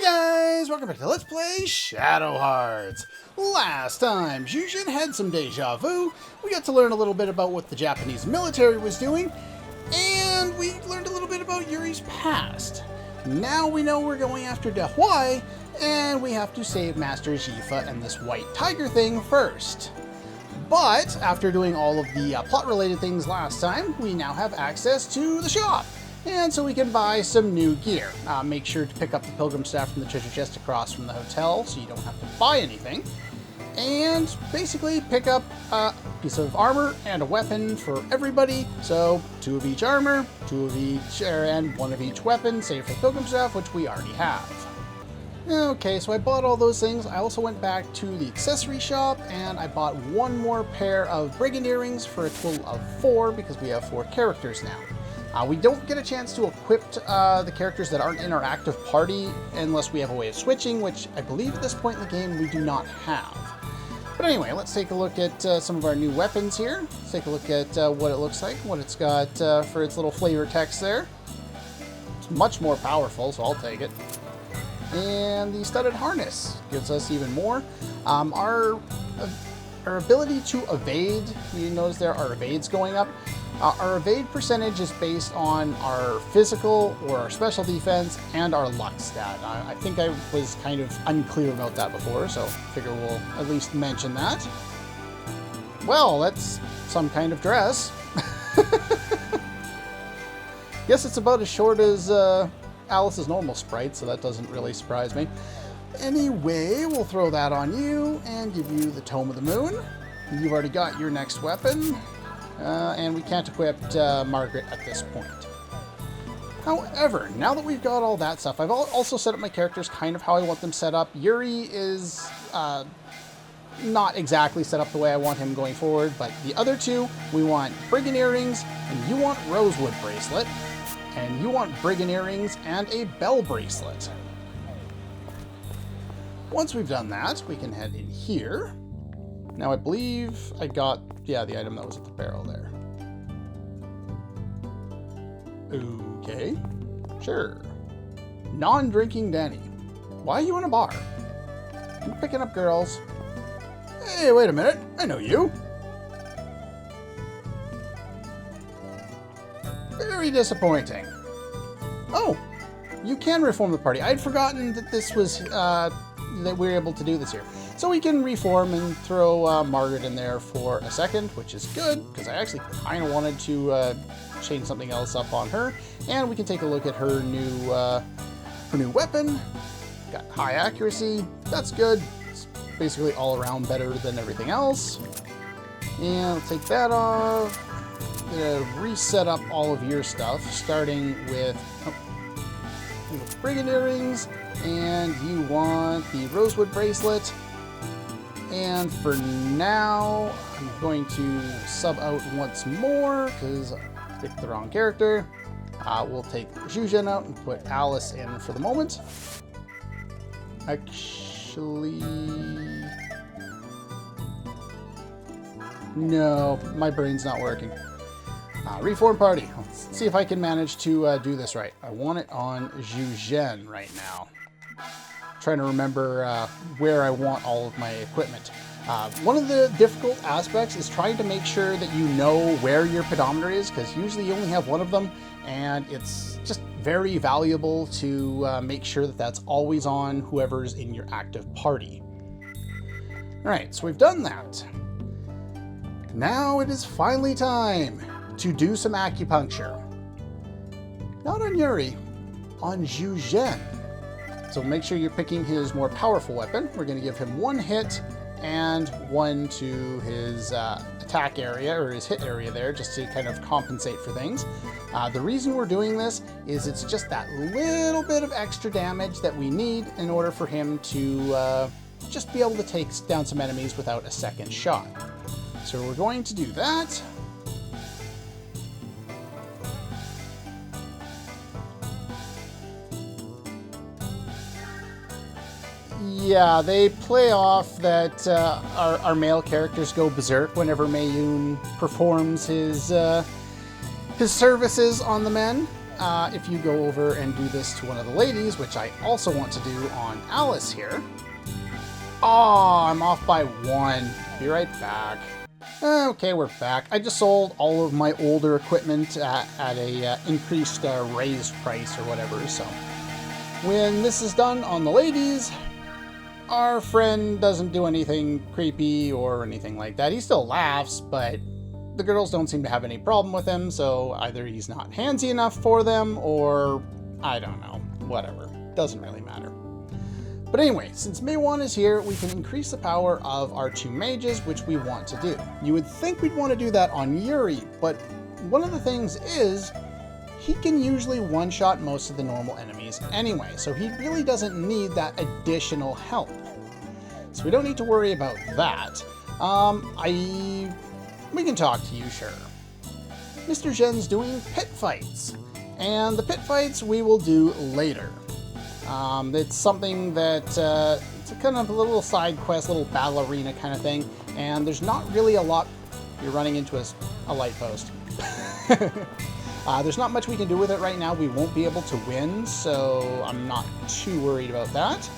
Guys, welcome back to Let's Play Shadow Hearts. Last time, Xiyuan had some deja vu. We got to learn a little bit about what the Japanese military was doing, and we learned a little bit about Yuri's past. Now we know we're going after Dehuai, and we have to save Master Xifa and this white tiger thing first. But after doing all of the plot-related things last time, we now have access to the shop. And so we can buy some new gear. Make sure to pick up the pilgrim staff from the treasure chest across from the hotel so you don't have to buy anything. And basically pick up a piece of armor and a weapon for everybody. So 2 of each armor, 2 of each, and 1 of each weapon, save for the pilgrim staff, which we already have. Okay, so I bought all those things. I also went back to the accessory shop and I bought 1 more pair of brigand earrings for a total of 4 because we have 4 characters now. We don't get a chance to equip the characters that aren't in our active party unless we have a way of switching, which I believe at this point in the game we do not have. But anyway, let's take a look at some of our new weapons here. Let's take a look at what it looks like, what it's got for its little flavor text there. It's much more powerful, so I'll take it. And the studded harness gives us even more. Our ability to evade, you notice there our evades going up. Our evade percentage is based on our physical or our special defense and our luck stat. I think I was kind of unclear about that before, so I figure we'll at least mention that. Well, that's some kind of dress. Guess it's about as short as Alice's normal sprite, so that doesn't really surprise me. Anyway, we'll throw that on you and give you the Tome of the Moon. You've already got your next weapon. And we can't equip Margaret at this point. However, now that we've got all that stuff, I've also set up my characters kind of how I want them set up. Yuri is not exactly set up the way I want him going forward, but the other 2, we want brigand earrings, and you want rosewood bracelet, and you want brigand earrings and a bell bracelet. Once we've done that, we can head in here. Now I believe I got, yeah, the item that was at the barrel there. Okay, sure. Non-drinking Danny. Why are you in a bar? I'm picking up girls. Hey, wait a minute. I know you. Very disappointing. Oh, you can reform the party. I'd forgotten that this was, that we were able to do this here. So we can reform and throw Margaret in there for a second, which is good, because I actually kind of wanted to change something else up on her. And we can take a look at her new weapon. Got high accuracy. That's good. It's basically all around better than everything else. And we'll take that off. Reset up all of your stuff, starting with brigand earrings. And you want the rosewood bracelet. And for now, I'm going to sub out once more because I picked the wrong character. We'll take Xiyuan out and put Alice in for the moment. Actually, no, my brain's not working. Reform party. Let's see if I can manage to do this right. I want it on Xiyuan right now. Trying to remember where I want all of my equipment. One of the difficult aspects is trying to make sure that you know where your pedometer is, because usually you only have 1 of them, and it's just very valuable to make sure that that's always on whoever's in your active party. Alright, so we've done that. Now it is finally time to do some acupuncture. Not on Yuri, on Xiyuan. So make sure you're picking his more powerful weapon. We're going to give him 1 hit and 1 to his attack area, or his hit area there, just to kind of compensate for things. The reason we're doing this is it's just that little bit of extra damage that we need in order for him to just be able to take down some enemies without a second shot. So we're going to do that. Yeah, they play off that our male characters go berserk whenever Mayun performs his services on the men. if you go over and do this to one of the ladies, which I also want to do on Alice here. Oh, I'm off by 1. Be right back. Okay, we're back. I just sold all of my older equipment at a increased raised price or whatever, so when this is done on the ladies, our friend doesn't do anything creepy or anything like that. He still laughs, but the girls don't seem to have any problem with him, so either he's not handsy enough for them, or I don't know, whatever. Doesn't really matter. But anyway, since May 1 is here, we can increase the power of our 2 mages, which we want to do. You would think we'd want to do that on Yuri, but one of the things is, he can usually one-shot most of the normal enemies anyway, so he really doesn't need that additional help. So we don't need to worry about that. We can talk to you, sure. Mr. Zhen's doing pit fights, and the pit fights we will do later. It's something that, it's a kind of a little side quest, little battle arena kind of thing, and there's not really a lot. You're running into a light post. There's not much we can do with it right now. We won't be able to win, so I'm not too worried about that.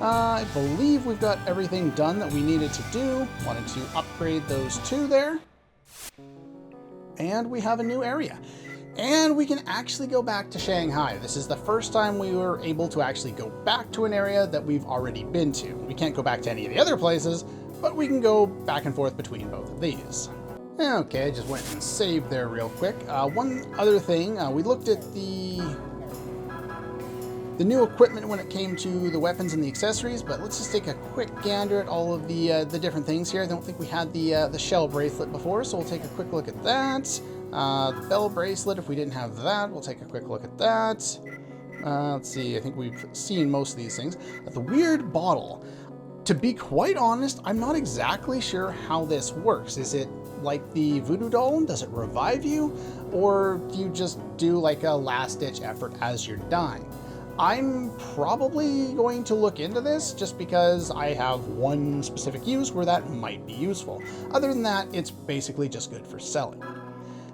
I believe we've got everything done that we needed to do. Wanted to upgrade those 2 there. And we have a new area. And we can actually go back to Shanghai. This is the first time we were able to actually go back to an area that we've already been to. We can't go back to any of the other places, but we can go back and forth between both of these. Okay, I just went and saved there real quick. One other thing, we looked at the new equipment when it came to the weapons and the accessories, but let's just take a quick gander at all of the different things here. I don't think we had the shell bracelet before, so we'll take a quick look at that. Bell bracelet, if we didn't have that, we'll take a quick look at that. Let's see, I think we've seen most of these things. The weird bottle. To be quite honest, I'm not exactly sure how this works. Is it like the voodoo doll? Does it revive you? Or do you just do like a last-ditch effort as you're dying? I'm probably going to look into this just because I have one specific use where that might be useful. Other than that, it's basically just good for selling.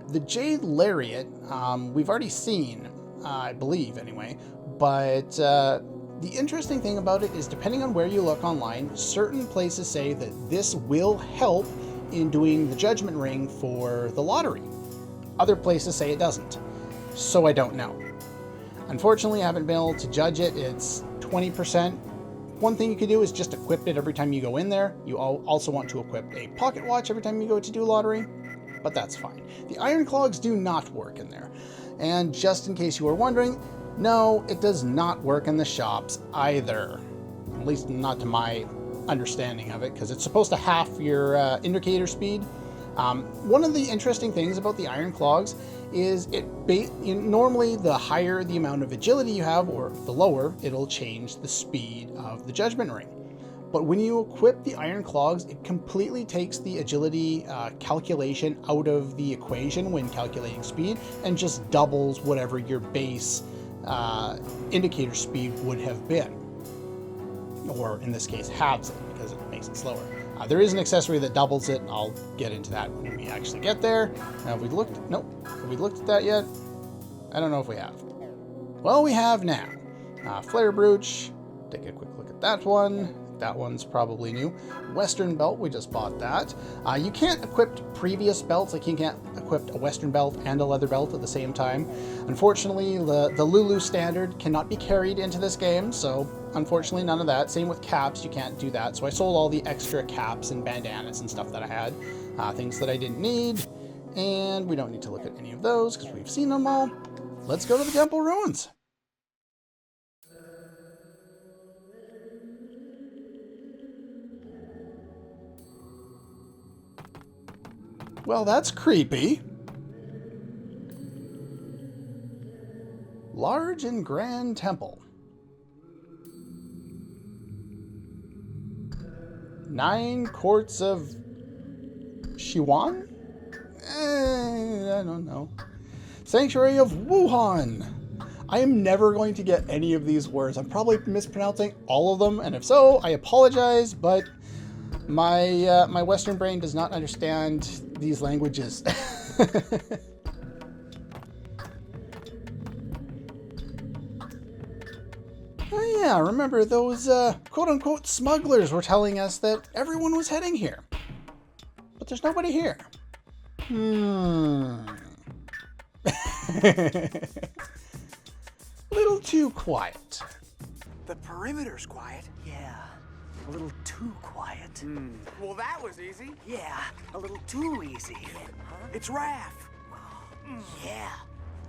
The Jade Lariat, we've already seen, I believe anyway, but the interesting thing about it is depending on where you look online, certain places say that this will help in doing the Judgment Ring for the lottery. Other places say it doesn't, so I don't know. Unfortunately, I haven't been able to judge it. It's 20%. One thing you could do is just equip it every time you go in there. You also want to equip a pocket watch every time you go to do lottery, but that's fine. The iron clogs do not work in there. And just in case you were wondering, no, it does not work in the shops either. At least not to my understanding of it, because it's supposed to half your indicator speed. One of the interesting things about the iron clogs is normally the higher the amount of agility you have, or the lower, it'll change the speed of the Judgment Ring. But when you equip the iron clogs, it completely takes the agility calculation out of the equation when calculating speed and just doubles whatever your base indicator speed would have been. Or in this case, halves it because it makes it slower. There is an accessory that doubles it. I'll get into that when we actually get there. Have we looked? Nope. Have we looked at that yet? I don't know if we have. Well, we have now. Flare Brooch. Take a quick look at that one. That one's probably new. Western Belt, we just bought that. You can't equip previous belts, like you can't equip a Western Belt and a Leather Belt at the same time. Unfortunately, the Lulu standard cannot be carried into this game, so unfortunately none of that. Same with caps, you can't do that. So I sold all the extra caps and bandanas and stuff that I had. Things that I didn't need, and we don't need to look at any of those because we've seen them all. Let's go to the temple ruins. Well, that's creepy. Large and grand temple. 9 quarts of Xiyuan? I don't know. Sanctuary of Wuhan. I am never going to get any of these words. I'm probably mispronouncing all of them, and if so, I apologize, but my Western brain does not understand these languages. Oh yeah, remember those quote-unquote smugglers were telling us that everyone was heading here. But there's nobody here. Little too quiet. The perimeter's quiet. Yeah, a little too quiet. Well, that was easy. Yeah, a little too easy. Huh? It's Raph. Yeah,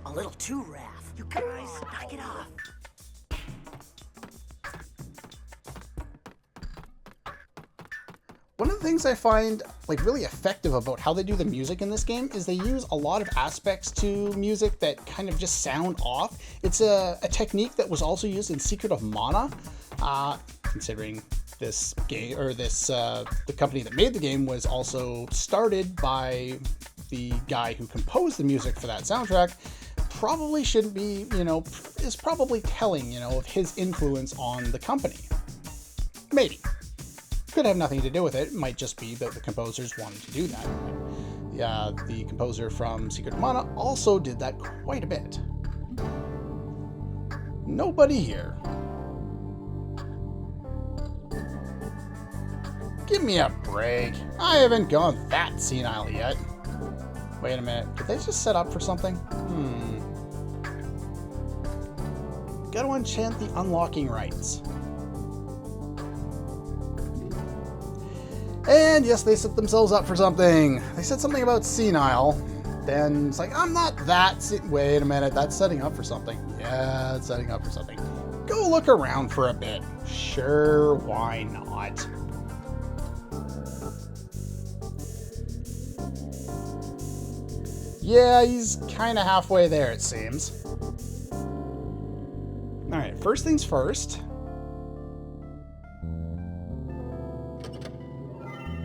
a little too Raph. You guys, knock it off. One of the things I find like really effective about how they do the music in this game is they use a lot of aspects to music that kind of just sound off. It's a technique that was also used in Secret of Mana, considering this game, or this the company that made the game was also started by the guy who composed the music for that soundtrack. Probably shouldn't be, is probably telling, of his influence on the company. Maybe. Could have nothing to do with it. It might just be that the composers wanted to do that. Yeah, the composer from Secret of Mana also did that quite a bit. Nobody here. Give me a break. I haven't gone that senile yet. Wait a minute. Did they just set up for something? Gotta enchant the unlocking rights. And yes, they set themselves up for something. They said something about senile. Then it's like, I'm not that wait a minute, that's setting up for something. Yeah, it's setting up for something. Go look around for a bit. Sure, why not? Yeah, he's kind of halfway there, it seems. Alright, first things first.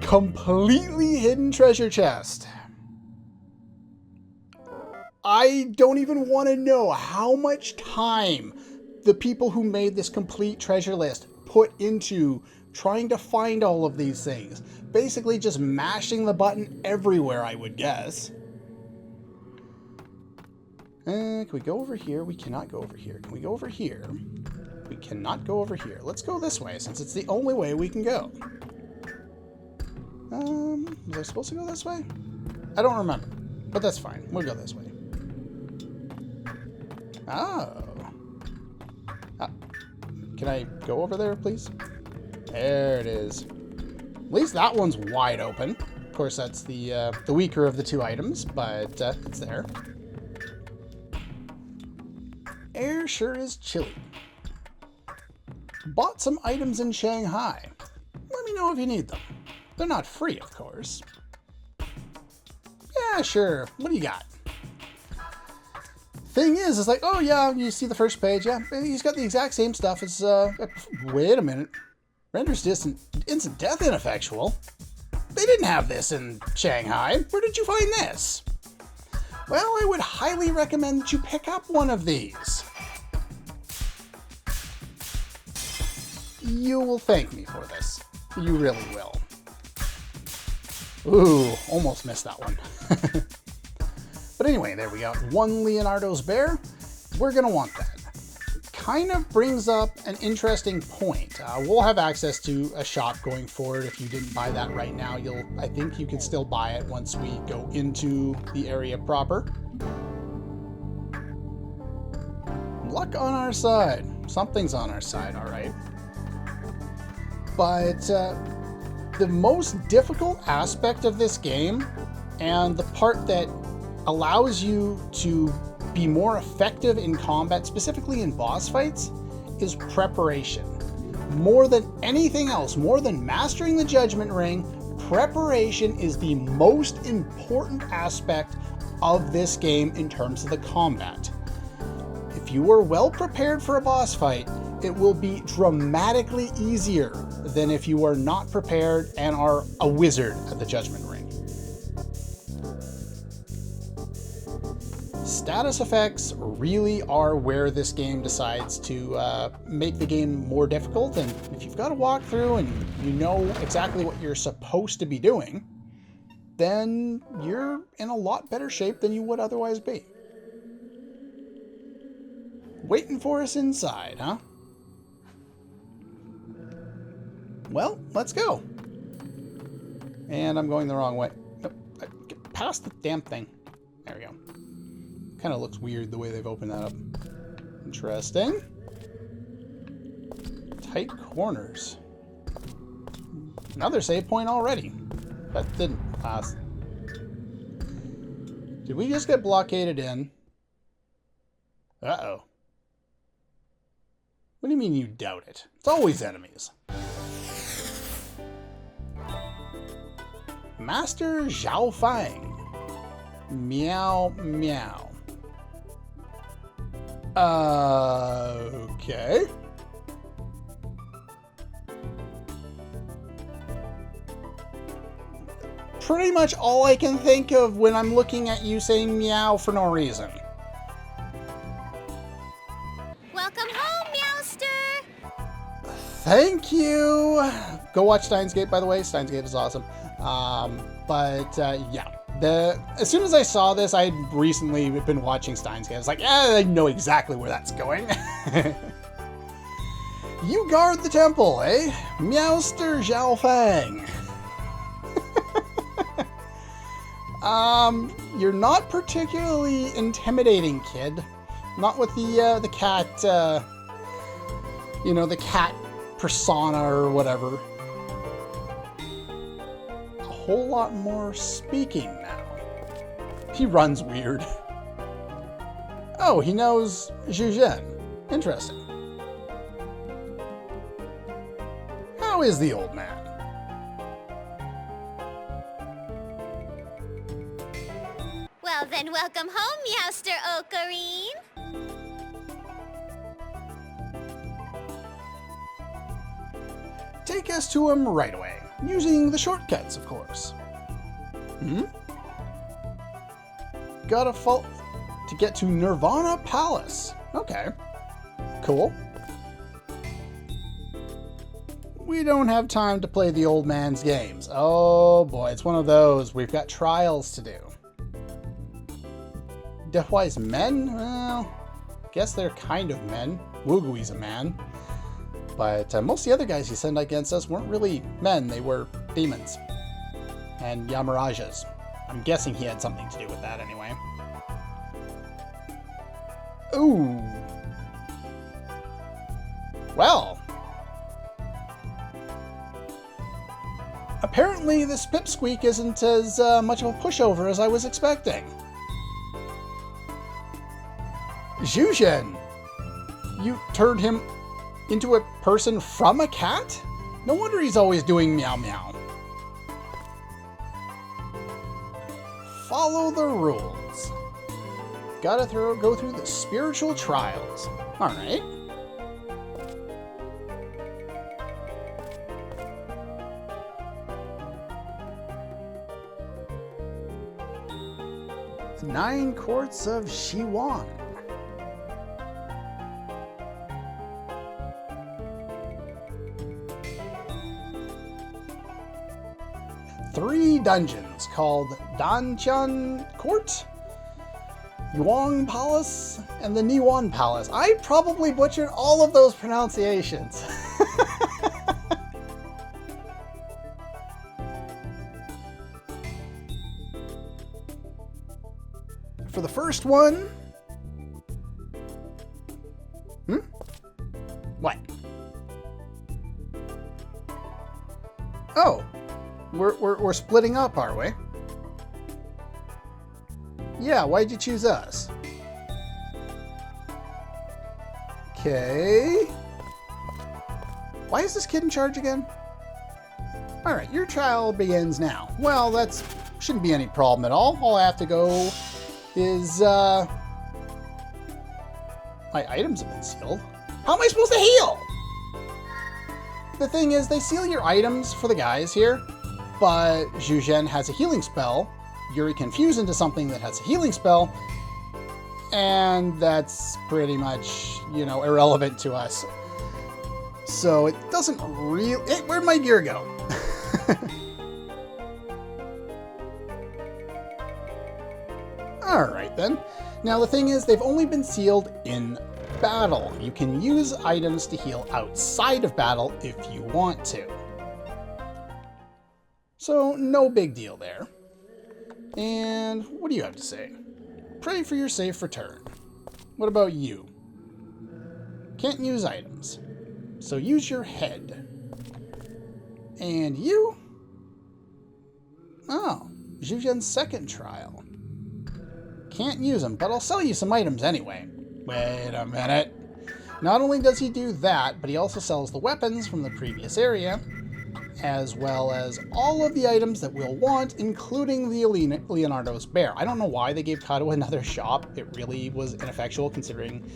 Completely hidden treasure chest. I don't even want to know how much time the people who made this complete treasure list put into trying to find all of these things. Basically just mashing the button everywhere, I would guess. Can we go over here? We cannot go over here. Can we go over here? We cannot go over here. Let's go this way, since it's the only way we can go. Was I supposed to go this way? I don't remember, but that's fine. We'll go this way. Oh. Can I go over there, please? There it is. At least that one's wide open. Of course, that's the weaker of the two items, but it's there. Air sure is chilly. Bought some items in Shanghai. Let me know if you need them. They're not free, of course. Yeah, sure. What do you got? Thing is, it's like, oh yeah, you see the first page. Yeah, he's got the exact same stuff as, wait a minute. Renders instant death ineffectual. They didn't have this in Shanghai. Where did you find this? Well, I would highly recommend that you pick up one of these. You will thank me for this. You really will. Ooh, almost missed that one. But anyway, there we go. One Leonardo's bear. We're going to want that. Kind of brings up an interesting point. We'll have access to a shop going forward. If you didn't buy that right now, I think you can still buy it once we go into the area proper. Luck on our side. Something's on our side, all right. But the most difficult aspect of this game, and the part that allows you to be more effective in combat, specifically in boss fights, is preparation. More than anything else, more than mastering the Judgment Ring, preparation is the most important aspect of this game in terms of the combat. If you are well prepared for a boss fight, it will be dramatically easier than if you are not prepared and are a wizard at the Judgment Ring. Status effects really are where this game decides to make the game more difficult, and if you've got a walkthrough and you know exactly what you're supposed to be doing, then you're in a lot better shape than you would otherwise be. Waiting for us inside, huh? Well, let's go. And I'm going the wrong way. Nope. Get past the damn thing. There we go. Kind of looks weird the way they've opened that up. Interesting. Tight corners. Another save point already. That didn't pass. Did we just get blockaded in? Uh-oh. What do you mean you doubt it? It's always enemies. Master Zhao Fang. Meow, meow. Okay. Pretty much all I can think of when I'm looking at you saying meow for no reason. Welcome home, Meowster! Thank you! Go watch Steins Gate, by the way. Steins Gate is awesome. Yeah. As soon as I saw this, I had recently been watching Steins Gate. I was like, yeah, I know exactly where that's going. You guard the temple, eh? Meowster Zhao Fang. You're not particularly intimidating, kid. Not with the cat, you know, the cat persona or whatever. A whole lot more speaking now. He runs weird. Oh, he knows Xiyuan. Interesting. How is the old man? Well then, welcome home, Meowster Ocarine! Take us to him right away, using the shortcuts, of course. Gotta fall to get to Nirvana Palace. Okay. Cool. We don't have time to play the old man's games. Oh boy, it's one of those. We've got trials to do. Deathwise men? Well, guess they're kind of men. Wugui's a man. But most of the other guys he sent against us weren't really men. They were demons. And Yamarajas. I'm guessing he had something to do with that anyway. Ooh. Well. Apparently this pipsqueak isn't as much of a pushover as I was expecting. Xiyuan! You turned him into a person from a cat? No wonder he's always doing meow meow. Follow the rules. Gotta go through the spiritual trials. Alright. The 9 quarts of Xiyuan. Three dungeons called Dantian Court, Yuan Palace, and the Niwan Palace. I probably butchered all of those pronunciations. For the first one... What? Oh. We're splitting up, are we? Yeah, why'd you choose us? Okay. Why is this kid in charge again? Alright, your trial begins now. Well, that shouldn't be any problem at all. All I have to go is, my items have been sealed. How am I supposed to heal? The thing is, they seal your items for the guys here, but Xiyuan has a healing spell. Yuri can fuse into something that has a healing spell, and that's pretty much, you know, irrelevant to us. So it doesn't really... where'd my gear go? Alright then. Now the thing is, they've only been sealed in battle. You can use items to heal outside of battle if you want to. So no big deal there. And what do you have to say? Pray for your safe return. What about you? Can't use items. So use your head. And you? Oh, Xiyuan's second trial. Can't use them, but I'll sell you some items anyway. Wait a minute. Not only does he do that, but he also sells the weapons from the previous area, as well as all of the items that we'll want, including the Leonardo's bear. I don't know why they gave Kato another shop. It really was ineffectual considering,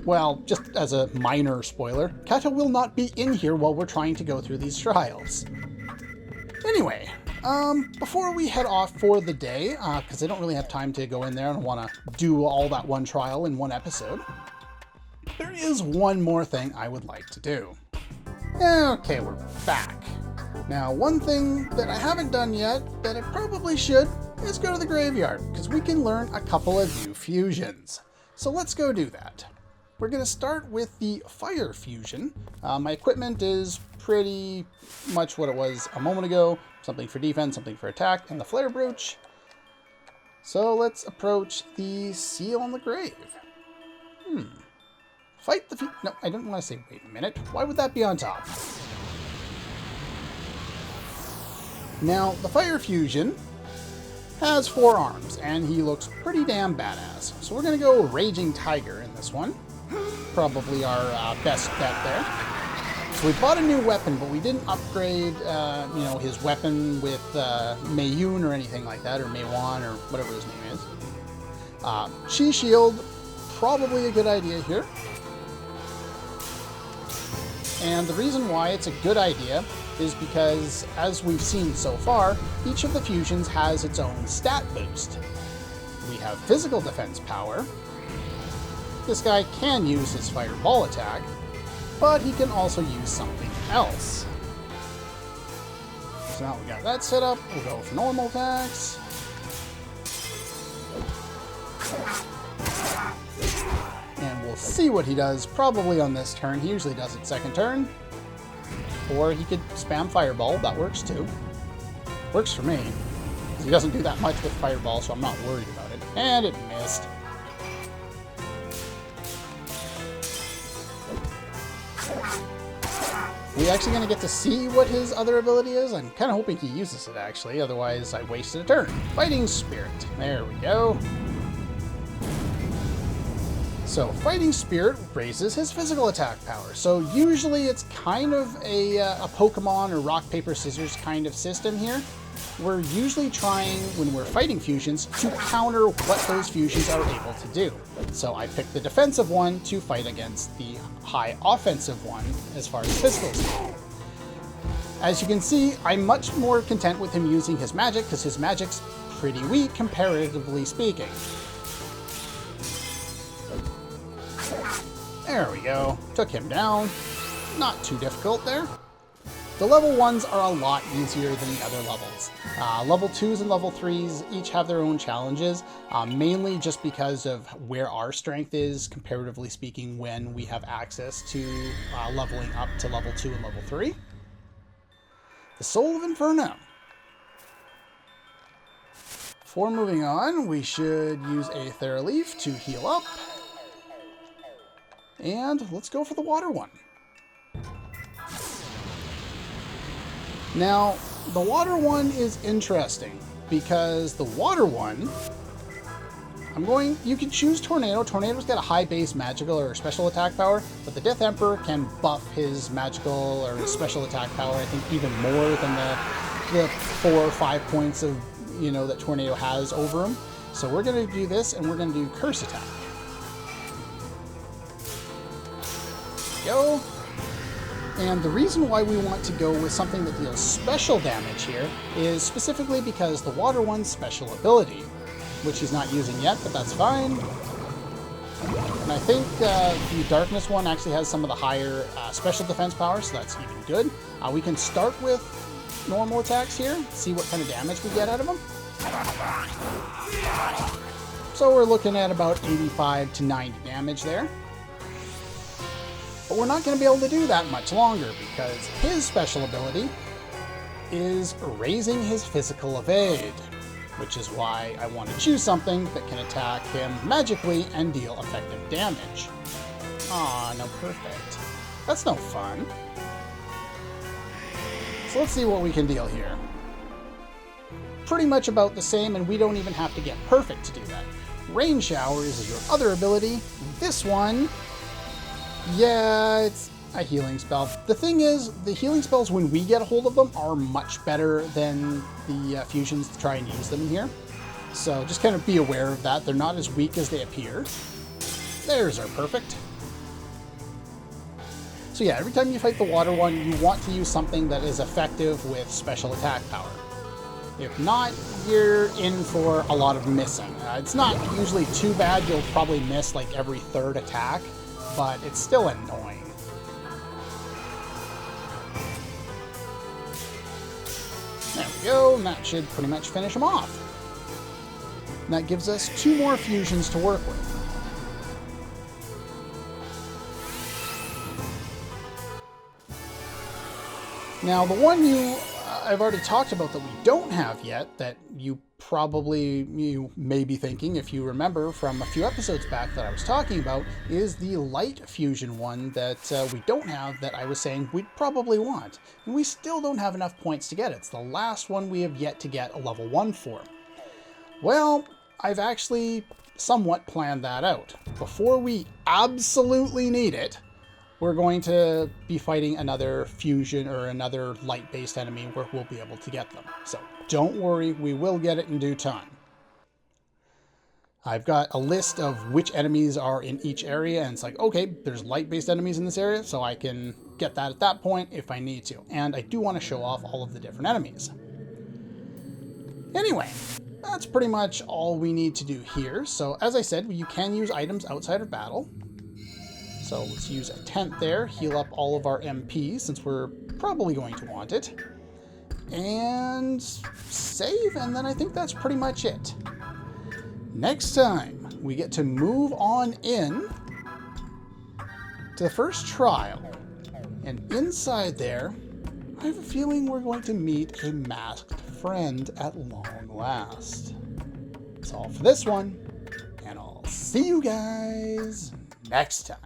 well, just as a minor spoiler, Kato will not be in here while we're trying to go through these trials. Anyway, before we head off for the day, because I don't really have time to go in there and want to do all that one trial in one episode, there is one more thing I would like to do. Okay, we're back. Now, one thing that I haven't done yet, that I probably should, is go to the graveyard, because we can learn a couple of new fusions. So let's go do that. We're going to start with the fire fusion. My equipment is pretty much what it was a moment ago. Something for defense, something for attack, and the flare brooch. So let's approach the seal on the grave. Fight the no, I didn't want to say wait a minute. Why would that be on top? Now, the fire fusion has 4 arms, and he looks pretty damn badass. So we're going to go Raging Tiger in this one. Probably our best bet there. So we bought a new weapon, but we didn't upgrade, his weapon with Meiyun or anything like that, or Meiwan or whatever his name is. Chi Shield, probably a good idea here. And the reason why it's a good idea is because, as we've seen so far, each of the fusions has its own stat boost. We have physical defense power. This guy can use his fireball attack, but he can also use something else. So now we got that set up. We'll go for normal attacks. And we'll see what he does probably on this turn. He usually does it second turn. Or he could spam fireball. That works too. Works for me. He doesn't do that much with fireball, so I'm not worried about it. And it missed. We actually going to get to see what his other ability is? I'm kind of hoping he uses it, actually. Otherwise, I wasted a turn. Fighting Spirit. There we go. So, Fighting Spirit raises his physical attack power. So, usually it's kind of a Pokemon or rock, paper, scissors kind of system here. We're usually trying, when we're fighting fusions, to counter what those fusions are able to do. So I picked the defensive one to fight against the high offensive one as far as physicals go. As you can see, I'm much more content with him using his magic, because his magic's pretty weak, comparatively speaking. There we go. Took him down. Not too difficult there. The level 1s are a lot easier than the other levels. Level 2s and level 3s each have their own challenges, mainly just because of where our strength is, comparatively speaking, when we have access to leveling up to level 2 and level 3. The Soul of Inferno. Before moving on, we should use a Thera-Leaf to heal up. And let's go for the water one. Now, the water one is interesting because the water one, you can choose Tornado. Tornado's got a high base magical or special attack power, but the Death Emperor can buff his magical or his special attack power, I think, even more than the 4 or 5 points of, that Tornado has over him. So we're going to do this, and we're going to do Curse Attack. Go. And the reason why we want to go with something that deals special damage here is specifically because the water one's special ability, which he's not using yet, but that's fine. And I think the darkness one actually has some of the higher special defense power, so that's even good. We can start with normal attacks here, see what kind of damage we get out of them. So we're looking at about 85 to 90 damage there. But we're not going to be able to do that much longer because his special ability is raising his physical evade, which is why I want to choose something that can attack him magically and deal effective damage. Aw, no perfect. That's no fun. So let's see what we can deal here. Pretty much about the same, and we don't even have to get perfect to do that. Rain Showers is your other ability. This one, yeah, it's a healing spell. The thing is, the healing spells, when we get a hold of them, are much better than the fusions to try and use them in here. So just kind of be aware of that. They're not as weak as they appear. There's our perfect. So yeah, every time you fight the water one, you want to use something that is effective with special attack power. If not, you're in for a lot of missing. It's not usually too bad. You'll probably miss like every third attack, but it's still annoying. There we go, and that should pretty much finish him off. And that gives us 2 more fusions to work with. Now, the one I've already talked about that we don't have yet, that you may be thinking, if you remember from a few episodes back that I was talking about, is the light fusion one that we don't have, that I was saying we'd probably want. And we still don't have enough points to get it. It's the last one we have yet to get a level 1 for. Well, I've actually somewhat planned that out. Before we absolutely need it, we're going to be fighting another fusion or another light-based enemy where we'll be able to get them. So don't worry, we will get it in due time. I've got a list of which enemies are in each area, and it's like, okay, there's light-based enemies in this area, so I can get that at that point if I need to. And I do want to show off all of the different enemies. Anyway, that's pretty much all we need to do here. So as I said, you can use items outside of battle. So let's use a tent there, heal up all of our MP since we're probably going to want it. And save, and then I think that's pretty much it. Next time, we get to move on in to the first trial. And inside there, I have a feeling we're going to meet a masked friend at long last. That's all for this one, and I'll see you guys next time.